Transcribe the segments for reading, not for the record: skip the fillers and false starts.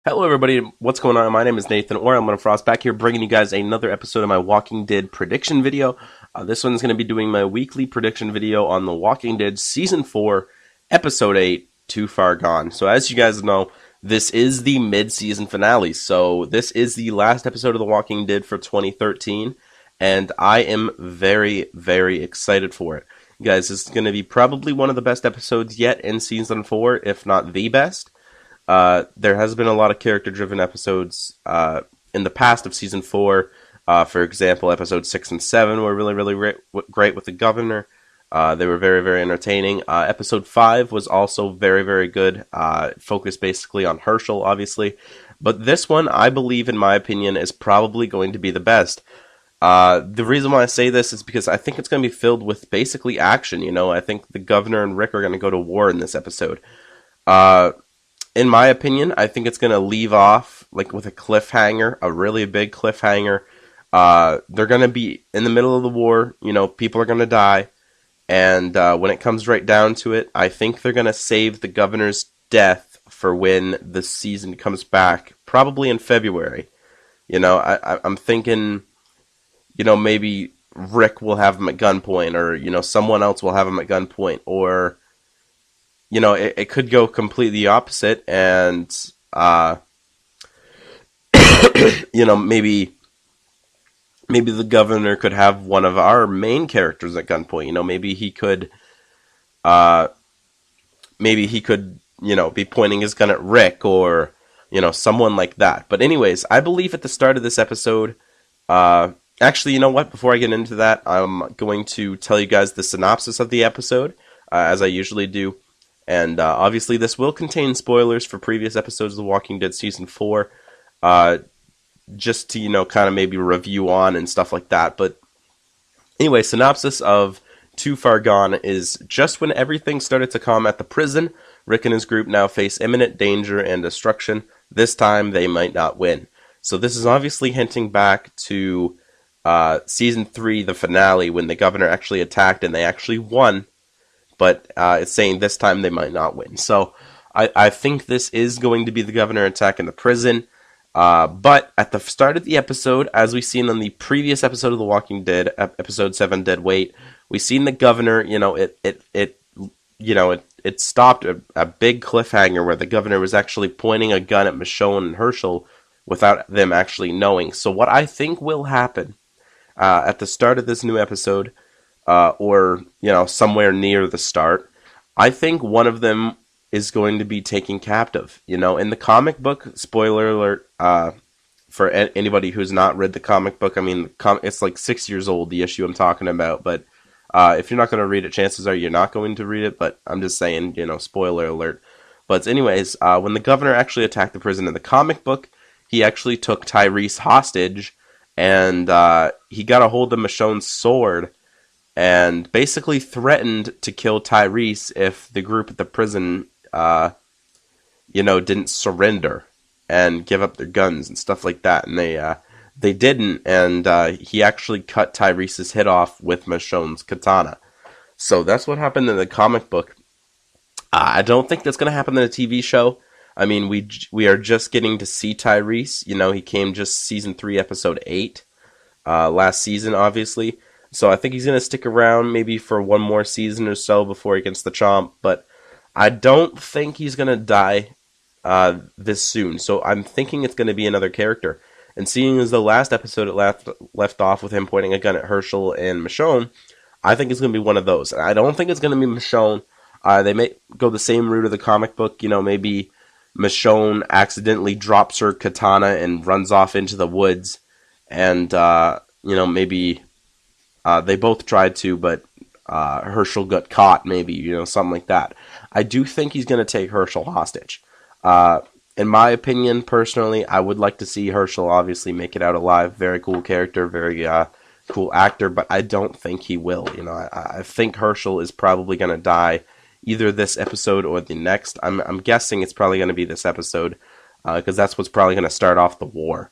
Hello everybody, what's going on? My name is Nathan, or ELEMENTofFROST, back here bringing you guys another episode of my Walking Dead prediction video. This one's going to be doing my weekly prediction video on The Walking Dead Season 4, Episode 8, Too Far Gone. So as you guys know, this is the mid-season finale, so this is the last episode of The Walking Dead for 2013, and I am very, very excited for it. Guys, this is going to be probably one of the best episodes yet in Season 4, if not the best. There has been a lot of character-driven episodes in the past of Season 4. For example, Episodes 6 and 7 were really great with the Governor. They were very, very entertaining. Episode 5 was also very, very good. Focused basically on Herschel, obviously. But this one, I believe, in my opinion, is probably going to be the best. The reason why I say this is because I think it's going to be filled with basically action. You know, I think the Governor and Rick are going to go to war in this episode. In my opinion, I think it's going to leave off like with a cliffhanger, a really big cliffhanger. They're going to be in the middle of the war. You know, people are going to die. And when it comes right down to it, I think they're going to save the Governor's death for when the season comes back, probably in February. You know, I'm thinking, you know, maybe Rick will have him at gunpoint, or, you know, someone else will have him at gunpoint, or... You know, it could go completely opposite, and, you know, maybe the Governor could have one of our main characters at gunpoint. You know, maybe he could, you know, be pointing his gun at Rick, or, you know, someone like that. But anyways, I believe at the start of this episode, actually, you know what, before I get into that, I'm going to tell you guys the synopsis of the episode, as I usually do. And obviously this will contain spoilers for previous episodes of The Walking Dead Season 4, just to, you know, kind of maybe review on and stuff like that. But anyway, synopsis of Too Far Gone is: just when everything started to calm at the prison, Rick and his group now face imminent danger and destruction. This time they might not win. So this is obviously hinting back to Season 3, the finale, when the Governor actually attacked and they actually won. But it's saying this time they might not win. So I think this is going to be the Governor attacking the prison. But at the start of the episode, as we've seen on the previous episode of The Walking Dead, Episode 7, Dead Weight, we've seen the Governor, you know, it stopped a big cliffhanger where the Governor was actually pointing a gun at Michonne and Herschel without them actually knowing. So what I think will happen at the start of this new episode, or, you know, somewhere near the start, I think one of them is going to be taken captive. You know, in the comic book, spoiler alert, for anybody who's not read the comic book, I mean, it's like 6 years old, the issue I'm talking about, but if you're not going to read it, chances are you're not going to read it, but I'm just saying, you know, spoiler alert. But anyways, when the Governor actually attacked the prison in the comic book, he actually took Tyrese hostage, and he got a hold of Michonne's sword, and basically threatened to kill Tyrese if the group at the prison, you know, didn't surrender and give up their guns and stuff like that. And they didn't, and he actually cut Tyrese's head off with Michonne's katana. So that's what happened in the comic book. I don't think that's going to happen in a TV show. I mean, we are just getting to see Tyrese. You know, he came just Season 3, Episode 8, last season, obviously. So I think he's going to stick around maybe for one more season or so before he gets the chomp. But I don't think he's going to die this soon. So I'm thinking it's going to be another character. And seeing as the last episode it left off with him pointing a gun at Herschel and Michonne, I think it's going to be one of those. And I don't think it's going to be Michonne. They may go the same route of the comic book. You know, maybe Michonne accidentally drops her katana and runs off into the woods. And, you know, maybe... they both tried to, but Herschel got caught, maybe, you know, something like that. I do think he's going to take Herschel hostage. In my opinion, personally, I would like to see Herschel obviously make it out alive. Very cool character, very cool actor, but I don't think he will. You know, I think Herschel is probably going to die either this episode or the next. I'm guessing it's probably going to be this episode, because that's what's probably going to start off the war.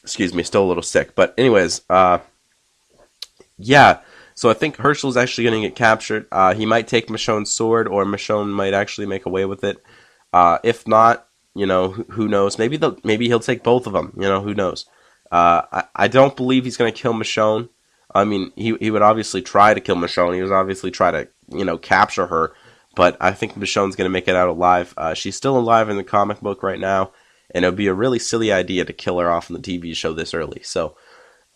Excuse me, still a little sick. But anyways, yeah, so I think Herschel's actually going to get captured. He might take Michonne's sword, or Michonne might actually make away with it. If not, You know, who knows? Maybe he'll take both of them. You know, who knows? I don't believe he's going to kill Michonne. I mean, he would obviously try to kill Michonne. He was obviously try to, you know, capture her. But I think Michonne's going to make it out alive. She's still alive in the comic book right now, and it would be a really silly idea to kill her off in the TV show this early. So,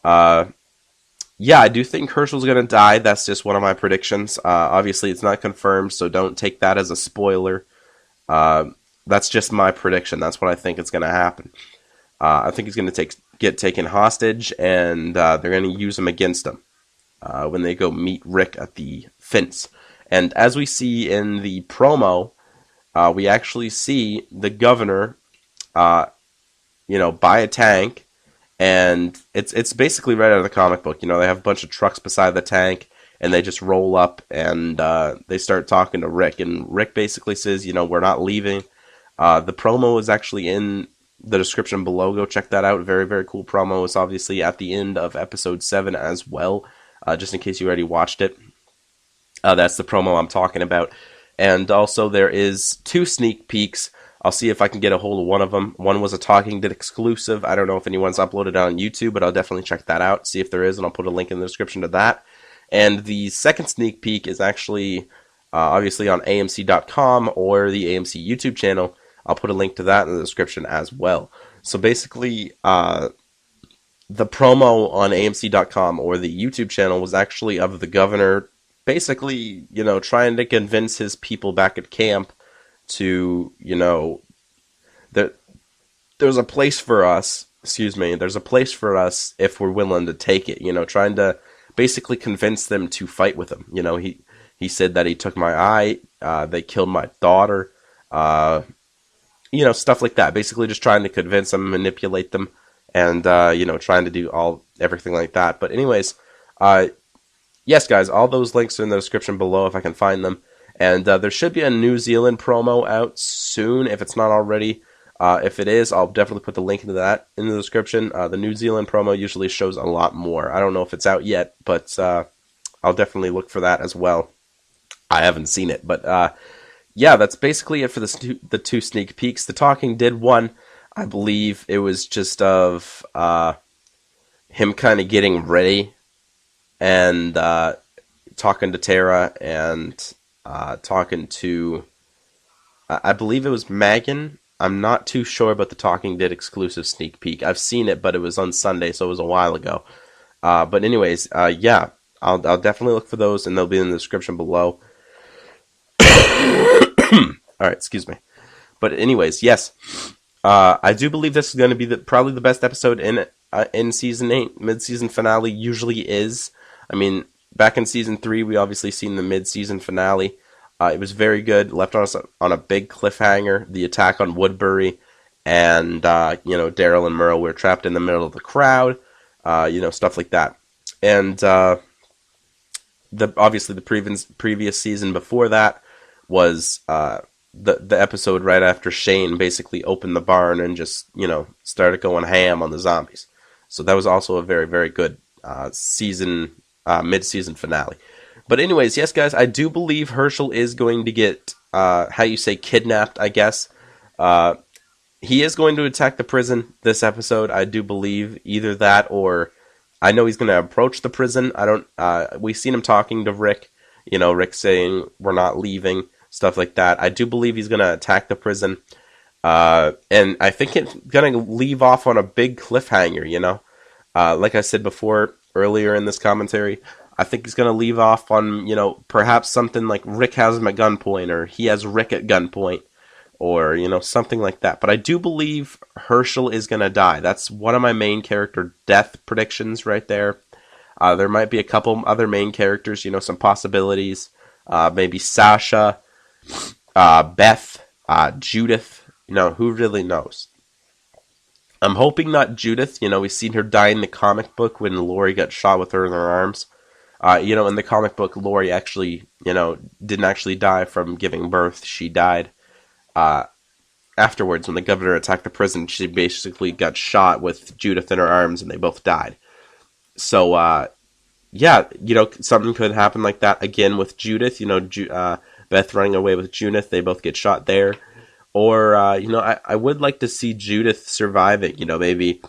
yeah, I do think Herschel's going to die. That's just one of my predictions. Obviously, it's not confirmed, so don't take that as a spoiler. That's just my prediction. That's what I think is going to happen. I think he's going to get taken hostage, and they're going to use him against him when they go meet Rick at the fence. And as we see in the promo, we actually see the governor, you know, buy a tank, and it's basically right out of the comic book. You know, they have a bunch of trucks beside the tank, and they just roll up, and they start talking to Rick. And Rick basically says, you know, we're not leaving. The promo is actually in the description below. Go check that out. Very, very cool promo. It's obviously at the end of episode 7 as well, just in case you already watched it. That's the promo I'm talking about. And also there is 2 sneak peeks. I'll see if I can get a hold of one of them. One was a Talking Dead exclusive. I don't know if anyone's uploaded it on YouTube, but I'll definitely check that out, see if there is, and I'll put a link in the description to that. And the second sneak peek is actually obviously on AMC.com or the AMC YouTube channel. I'll put a link to that in the description as well. So basically, the promo on AMC.com or the YouTube channel was actually of the governor basically, you know, trying to convince his people back at camp to, you know, that there's a place for us, there's a place for us if we're willing to take it, you know, trying to basically convince them to fight with him. You know, he said that he took my eye, they killed my daughter, you know, stuff like that. Basically just trying to convince them, manipulate them, and, you know, trying to do everything like that. But anyways, yes, guys, all those links are in the description below if I can find them. And there should be a New Zealand promo out soon if it's not already. If it is, I'll definitely put the link to that in the description. The New Zealand promo usually shows a lot more. I don't know if it's out yet, but I'll definitely look for that as well. I haven't seen it, but yeah, that's basically it for the 2 sneak peeks. The Talking Dead one, I believe it was just of him kind of getting ready and talking to Tara and talking to, I believe it was Megan. I'm not too sure about the Talking Dead exclusive sneak peek. I've seen it, but it was on Sunday, so it was a while ago. But anyways, yeah, I'll definitely look for those, and they'll be in the description below. Alright, excuse me. But anyways, yes, I do believe this is going to be probably the best episode in Season 8. Mid-season finale usually is. I mean, back in Season 3, we obviously seen the mid-season finale. It was very good, left us on a big cliffhanger. The attack on Woodbury, and, you know, Daryl and Merle were trapped in the middle of the crowd, you know, stuff like that. And obviously the previous season before that was the episode right after Shane basically opened the barn and just, you know, started going ham on the zombies. So that was also a very, very good mid-season finale. But anyways, yes, guys, I do believe Herschel is going to get, kidnapped, I guess. He is going to attack the prison this episode. I do believe either that, or I know he's going to approach the prison. We've seen him talking to Rick, you know, Rick saying we're not leaving, stuff like that. I do believe he's going to attack the prison. And I think it's going to leave off on a big cliffhanger, you know. Like I said before, earlier in this commentary, I think he's going to leave off on, you know, perhaps something like Rick has him at gunpoint, or he has Rick at gunpoint, or, you know, something like that. But I do believe Herschel is going to die. That's one of my main character death predictions right there. There might be a couple other main characters, you know, some possibilities. Maybe Sasha, Beth, Judith, you know, who really knows? I'm hoping not Judith. You know, we've seen her die in the comic book when Lori got shot with her in her arms. You know, in the comic book, Lori actually, you know, didn't actually die from giving birth. She died afterwards when the governor attacked the prison. She basically got shot with Judith in her arms, and they both died. So, yeah, you know, something could happen like that again with Judith. You know, Beth running away with Judith. They both get shot there. Or, I would like to see Judith surviving. Maybe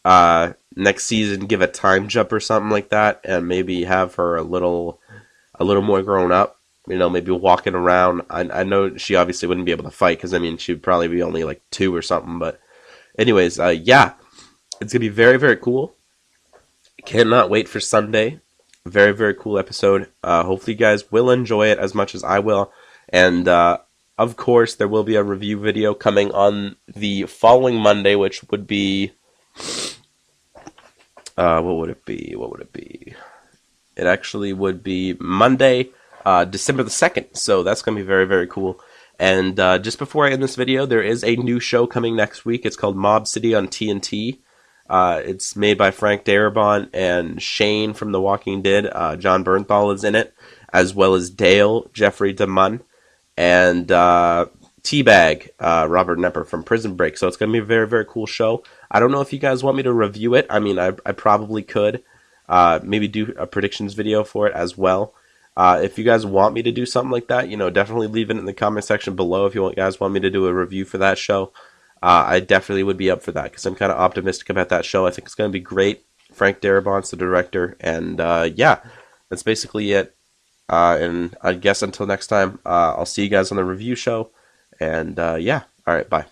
next season give a time jump or something like that, and maybe have her a little more grown up. Maybe walking around. I know she obviously wouldn't be able to fight because she'd probably be only like 2 or something. But anyways, yeah, it's gonna be very very cool. Cannot wait for Sunday. Very very cool episode. Hopefully you guys will enjoy it as much as I will, and of course there will be a review video coming on the following Monday, which would be what would it be? What would it be? It actually would be Monday, December the 2nd. So that's going to be very, very cool. And just before I end this video, there is a new show coming next week. It's called Mob City on TNT. It's made by Frank Darabont and Shane from The Walking Dead. John Bernthal is in it, as well as Dale, Jeffrey DeMunn, and Teabag, Robert Nepper from Prison Break. So it's going to be a very, very cool show. I don't know if you guys want me to review it. I probably could. Maybe do a predictions video for it as well. If you guys want me to do something like that, definitely leave it in the comment section below if you guys want me to do a review for that show. I definitely would be up for that because I'm kind of optimistic about that show. I think it's going to be great. Frank Darabont's the director, and yeah, that's basically it. And I guess until next time, I'll see you guys on the review show, and yeah, all right, bye.